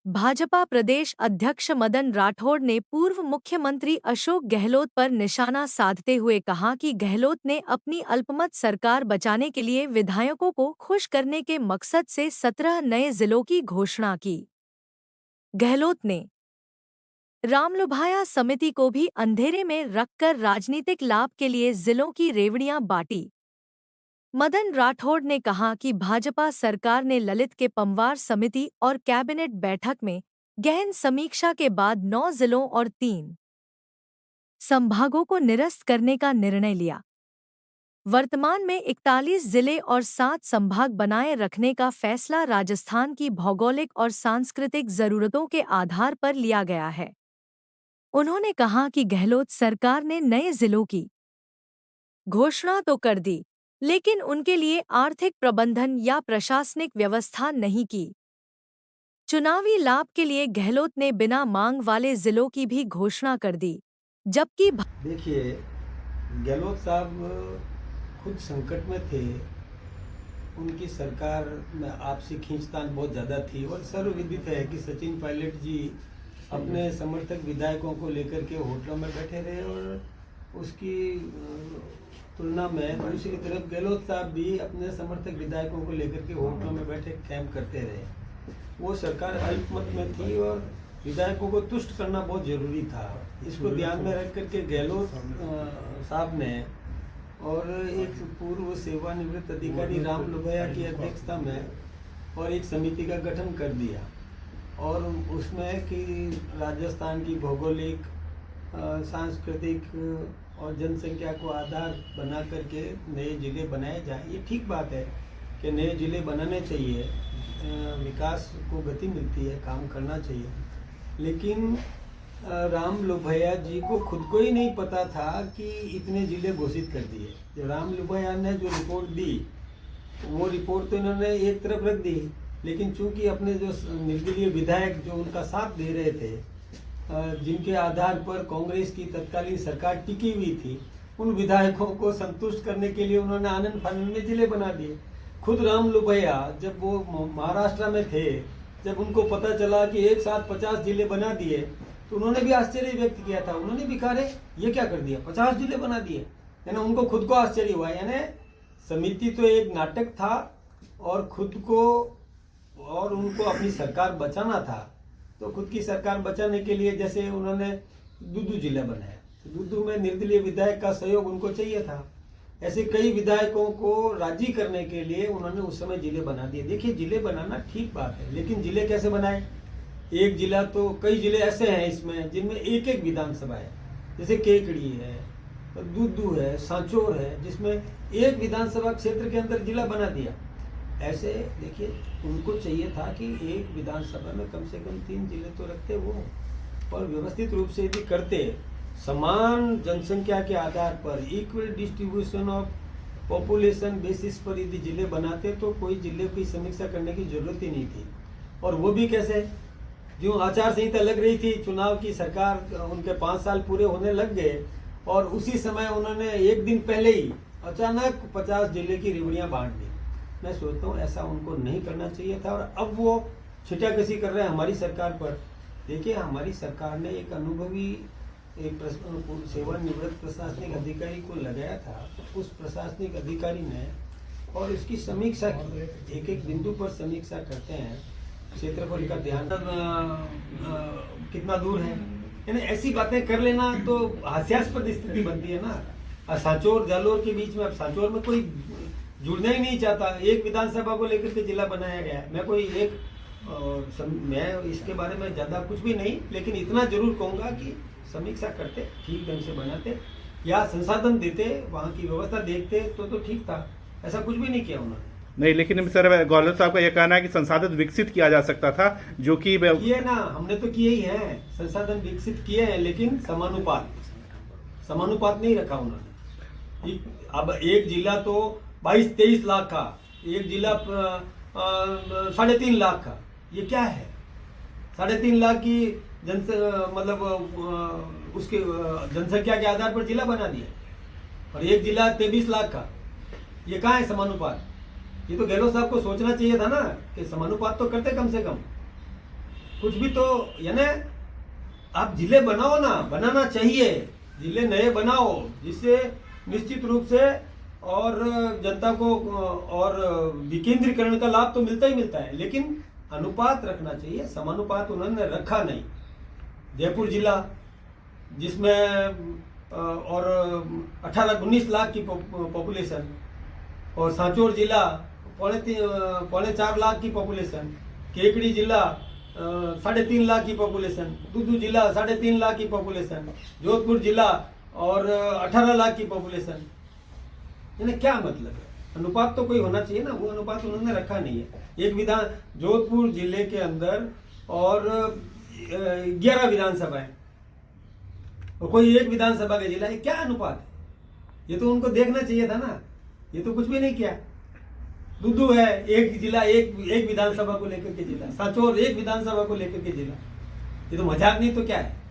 भाजपा प्रदेश अध्यक्ष मदन राठौड़ ने पूर्व मुख्यमंत्री अशोक गहलोत पर निशाना साधते हुए कहा कि गहलोत ने अपनी अल्पमत सरकार बचाने के लिए विधायकों को खुश करने के मकसद से 17 नए जिलों की घोषणा की। गहलोत ने रामलुभाया समिति को भी अंधेरे में रखकर राजनीतिक लाभ के लिए जिलों की रेवड़ियां बांटी। मदन राठौड़ ने कहा कि भाजपा सरकार ने ललित के पंवार समिति और कैबिनेट बैठक में गहन समीक्षा के बाद 9 जिलों और 3 संभागों को निरस्त करने का निर्णय लिया। वर्तमान में 41 जिले और 7 संभाग बनाए रखने का फैसला राजस्थान की भौगोलिक और सांस्कृतिक जरूरतों के आधार पर लिया गया है। उन्होंने कहा कि गहलोत सरकार ने नए जिलों की घोषणा तो कर दी, लेकिन उनके लिए आर्थिक प्रबंधन या प्रशासनिक व्यवस्था नहीं की। चुनावी लाभ के लिए गहलोत ने बिना मांग वाले जिलों की भी घोषणा कर दी, जबकि देखिए, गहलोत साहब खुद संकट में थे। उनकी सरकार में आपसी खींचतान बहुत ज़्यादा थी और सर्वविदित है कि सचिन पायलट जी अपने समर्थक विधायकों को लेकर के होटलों में बैठे रहे और उसकी तुलना में दूसरी तरफ गहलोत साहब भी अपने समर्थक विधायकों को लेकर के होटलों में बैठे कैंप करते रहे। वो सरकार अल्पमत में थी और विधायकों को तुष्ट करना बहुत जरूरी था। इसको ध्यान में रख करके गहलोत साहब ने और एक पूर्व सेवानिवृत्त अधिकारी राम लुभैया की अध्यक्षता में और एक समिति का गठन कर दिया और उसमें कि राजस्थान की भौगोलिक, सांस्कृतिक और जनसंख्या को आधार बना करके नए जिले बनाए जाएं। ये ठीक बात है कि नए जिले बनाने चाहिए, विकास को गति मिलती है, काम करना चाहिए। लेकिन राम लुभैया जी को खुद को ही नहीं पता था कि इतने जिले घोषित कर दिए। जो राम लुभैया ने जो रिपोर्ट दी, वो रिपोर्ट तो इन्होंने एक तरफ रख दी, लेकिन चूंकि अपने जो निर्दलीय विधायक जो उनका साथ दे रहे थे, जिनके आधार पर कांग्रेस की तत्कालीन सरकार टिकी हुई थी, उन विधायकों को संतुष्ट करने के लिए उन्होंने आनंद फानंद में जिले बना दिए। खुद राम लुभैया जब वो महाराष्ट्र में थे, जब उनको पता चला कि एक साथ 50 जिले बना दिए, तो उन्होंने भी आश्चर्य व्यक्त किया था। उन्होंने भी कहा ये क्या कर दिया, 50 जिले बना दिए। यानी उनको खुद को आश्चर्य हुआ। यानी समिति तो एक नाटक था और खुद को और उनको अपनी सरकार बचाना था। तो खुद की सरकार बचाने के लिए जैसे उन्होंने दूदू जिला बनाया, तो दूदू में निर्दलीय विधायक का सहयोग उनको चाहिए था। ऐसे कई विधायकों को राजी करने के लिए उन्होंने उस समय जिले बना दिए। देखिए, जिले बनाना ठीक बात है, लेकिन जिले कैसे बनाए? एक जिला तो कई जिले ऐसे हैं इसमें जिनमें एक एक विधानसभा है, जैसे केकड़ी है, दूदू है, सांचौर है, जिसमें एक विधानसभा क्षेत्र के अंदर जिला बना दिया। ऐसे देखिए, उनको चाहिए था कि एक विधानसभा में कम से कम 3 जिले तो रखते वो, और व्यवस्थित रूप से यदि करते, समान जनसंख्या के आधार पर equal distribution of population basis पर यदि जिले बनाते तो कोई जिले की समीक्षा करने की जरूरत ही नहीं थी। और वो भी कैसे? जो आचार संहिता लग रही थी, चुनाव की सरकार, उनके 5 साल पूरे होने लग गए और उसी समय उन्होंने एक दिन पहले ही अचानक 50 जिले की रेवड़ियां बांट दी। मैं सोचता हूँ ऐसा उनको नहीं करना चाहिए था और अब वो छिटाकशी कर रहे हैं हमारी सरकार पर। देखिए, हमारी सरकार ने एक अनुभवी एक सेवानिवृत्त प्रशासनिक अधिकारी को लगाया था। उस प्रशासनिक अधिकारी ने और इसकी समीक्षा की, एक एक बिंदु पर समीक्षा करते हैं, क्षेत्रफल का ध्यान कितना दूर है। यानी ऐसी बातें कर लेना तो हास्यास्पद स्थिति बनती है ना। सांचौर जालोर के बीच में, अब सांचौर में कोई जुड़ना ही नहीं चाहता, एक विधानसभा को लेकर के जिला बनाया गया है। मैं कोई एक मैं इसके बारे में ज्यादा कुछ भी नहीं, लेकिन इतना जरूर कहूंगा कि समीक्षा करते, ठीक ढंग से बनाते या संसाधन देते, वहाँ की व्यवस्था देखते तो ठीक था। ऐसा कुछ भी नहीं किया उन्होंने। नहीं, लेकिन सर गहलोत साहब का यह कहना है कि संसाधन विकसित किया जा सकता था, जो कि किए ना, हमने तो किए ही हैं, संसाधन विकसित किए हैं, लेकिन समानुपात नहीं रखा उन्होंने। अब एक जिला तो 22-23 लाख का, एक जिला 3.5 लाख का, ये क्या है? 3.5 लाख की मतलब उसके जनसंख्या के आधार पर जिला बना दिया और एक जिला 23 लाख का, ये कहाँ है समानुपात? ये तो गहलोत साहब को सोचना चाहिए था ना कि समानुपात तो करते कम से कम। कुछ भी तो यानी आप जिले बनाओ ना, बनाना चाहिए, जिले नए बनाओ जिससे निश्चित रूप से और जनता को और विकेंद्रीकरण का लाभ तो मिलता ही मिलता है, लेकिन अनुपात रखना चाहिए। समानुपात उन्होंने रखा नहीं। जयपुर जिला जिसमें और 19 लाख की पॉपुलेशन, और सांचौर जिला 3.25 लाख की पॉपुलेशन, केकड़ी जिला 3.5 लाख की पॉपुलेशन, दूदू जिला 3.5 लाख की पॉपुलेशन, जोधपुर जिला और 18 लाख की पॉपुलेशन। यानी क्या मतलब है? अनुपात तो कोई होना चाहिए ना, वो अनुपात उन्होंने रखा नहीं है। एक जोधपुर जिले के अंदर और 11 विधानसभाएं और कोई एक विधानसभा का जिला है, क्या अनुपात है? ये तो उनको देखना चाहिए था ना, ये तो कुछ भी नहीं किया। दूदू है एक जिला, एक विधानसभा को लेकर के जिला, सांचौर एक विधानसभा को लेकर के जिला, ये तो मजाक नहीं तो क्या है?